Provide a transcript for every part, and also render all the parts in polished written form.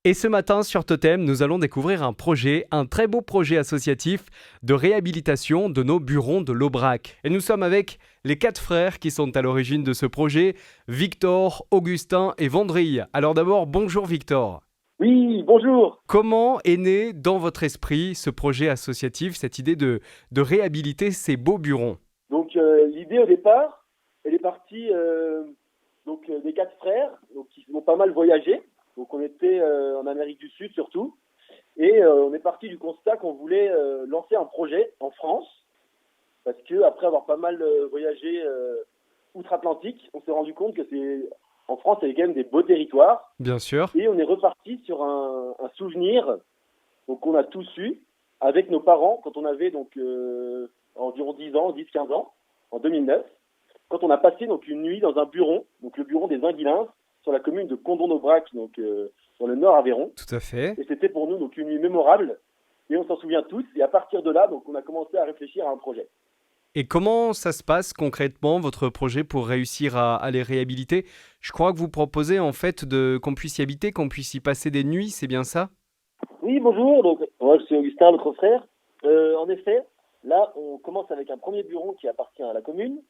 Et ce matin sur Totem, nous allons découvrir un très beau projet associatif de réhabilitation de nos burons de l'Aubrac. Et nous sommes avec les 4 frères qui sont à l'origine de ce projet, Victor, Augustin et Vendrille. Alors d'abord, bonjour Victor. Oui, bonjour. Comment est né dans votre esprit ce projet associatif, cette idée de réhabiliter ces beaux burons? Donc l'idée au départ, elle est partie des 4 frères qui ont pas mal voyagé. Donc on était en Amérique du Sud surtout. Et on est parti du constat qu'on voulait lancer un projet en France. Parce que après avoir pas mal voyagé outre-Atlantique, on s'est rendu compte que en France, il y avait quand même des beaux territoires. Bien sûr. Et on est reparti sur un souvenir qu'on a tous eu avec nos parents quand on avait environ 10 ans, 10-15 ans, en 2009, quand on a passé une nuit dans un buron, donc le buron des Anguilins, sur la commune de Condon-Aubrac, dans le nord Aveyron. Tout à fait. Et c'était pour nous une nuit mémorable, et on s'en souvient tous. Et à partir de là, on a commencé à réfléchir à un projet. Et comment ça se passe concrètement, votre projet, pour réussir à les réhabiliter? Je crois que vous proposez en fait qu'on puisse y habiter, qu'on puisse y passer des nuits, c'est bien ça? Oui, bonjour. Donc, moi, je suis Augustin, votre frère. En effet, là, on commence avec un premier buron qui appartient à la commune.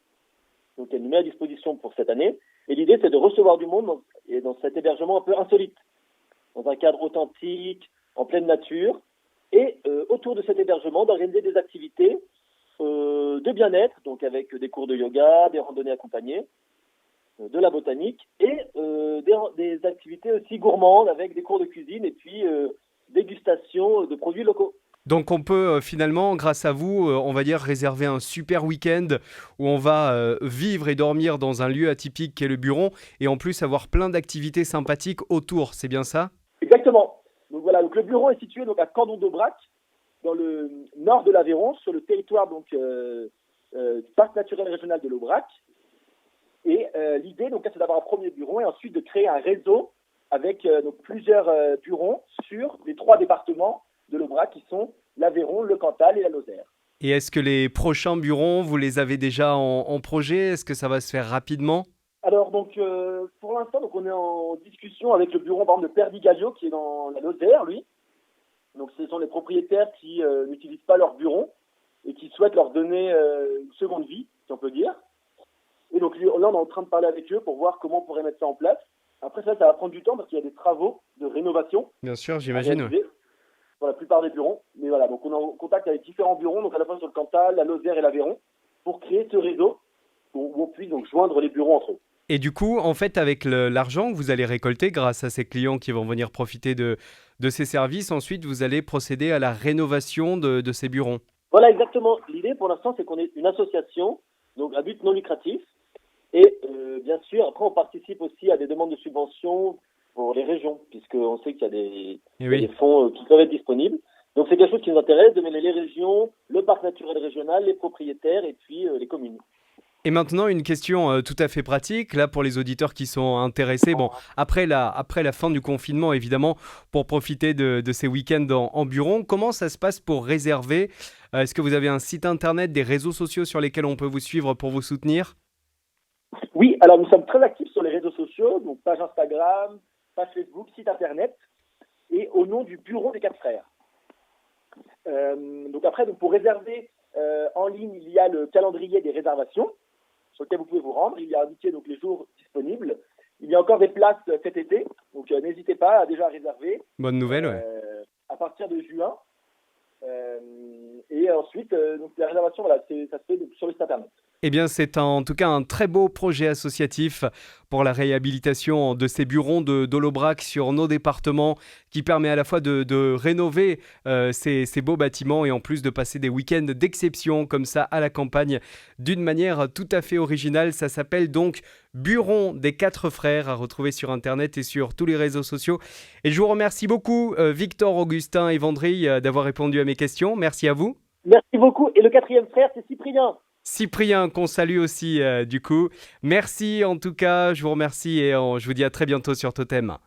Donc, elle nous met à disposition pour cette année. Et l'idée, c'est de recevoir du monde dans cet hébergement un peu insolite, dans un cadre authentique, en pleine nature. Et autour de cet hébergement, d'organiser des activités de bien-être, donc avec des cours de yoga, des randonnées accompagnées, de la botanique et des activités aussi gourmandes avec des cours de cuisine et puis dégustation de produits locaux. Donc on peut finalement, grâce à vous, on va dire réserver un super week-end où on va vivre et dormir dans un lieu atypique qu'est le Buron et en plus avoir plein d'activités sympathiques autour, c'est bien ça? Exactement. Donc voilà, le bureau est situé à Candon-d'Aubrac, dans le nord de l'Aveyron, sur le territoire du parc naturel régional de l'Aubrac. Et l'idée, c'est d'avoir un premier bureau et ensuite de créer un réseau avec plusieurs burons sur les 3 départements de l'Aubrac qui sont l'Aveyron, le Cantal et la Lozère. Et est-ce que les prochains burons, vous les avez déjà en projet? Est-ce que ça va se faire rapidement? Alors pour l'instant, on est en discussion avec le bureau par exemple, de Perdigallo qui est dans la Lozère, lui. Donc ce sont les propriétaires qui n'utilisent pas leur bureau et qui souhaitent leur donner une seconde vie, si on peut dire. Et donc là, on est en train de parler avec eux pour voir comment on pourrait mettre ça en place. Après ça va prendre du temps parce qu'il y a des travaux de rénovation Bien sûr, à j'imagine. réaliser pour la plupart des bureaux. Mais voilà, donc on est en contact avec différents bureaux, donc à la fois sur le Cantal, la Lozère et l'Aveyron, pour créer ce réseau où on puisse joindre les bureaux entre eux. Et du coup, en fait, avec l'argent que vous allez récolter grâce à ces clients qui vont venir profiter de ces services, ensuite, vous allez procéder à la rénovation de ces burons. Voilà, exactement. L'idée, pour l'instant, c'est qu'on est une association, donc à but non lucratif. Et bien sûr, après, on participe aussi à des demandes de subventions pour les régions, puisqu'on sait qu'il y a des fonds qui peuvent être disponibles. Donc, c'est quelque chose qui nous intéresse, de mêler les régions, le parc naturel régional, les propriétaires et puis les communes. Et maintenant, une question tout à fait pratique, là, pour les auditeurs qui sont intéressés. Bon, après la fin du confinement, évidemment, pour profiter de ces week-ends en buron, comment ça se passe pour réserver? Est-ce que vous avez un site internet, des réseaux sociaux sur lesquels on peut vous suivre pour vous soutenir? Oui, alors nous sommes très actifs sur les réseaux sociaux, donc page Instagram, page Facebook, site internet, et au nom du bureau des 4 frères. Donc après, pour réserver en ligne, il y a le calendrier des réservations, sur lequel vous pouvez vous rendre. Il y a indiqué les jours disponibles. Il y a encore des places cet été, donc n'hésitez pas à déjà réserver. Bonne nouvelle, ouais. À partir de juin. Et ensuite, la réservation, ça se fait sur le site internet. Eh bien, c'est en tout cas un très beau projet associatif pour la réhabilitation de ces burons de l'Aubrac sur nos départements qui permet à la fois de rénover ces beaux bâtiments et en plus de passer des week-ends d'exception comme ça à la campagne d'une manière tout à fait originale. Ça s'appelle donc Buron des 4 frères, à retrouver sur Internet et sur tous les réseaux sociaux. Et je vous remercie beaucoup, Victor, Augustin et Vendrille, d'avoir répondu à mes questions. Merci à vous. Merci beaucoup. Et le 4e frère, c'est Cyprien. Cyprien, qu'on salue aussi du coup. Merci en tout cas, je vous remercie et je vous dis à très bientôt sur Totem.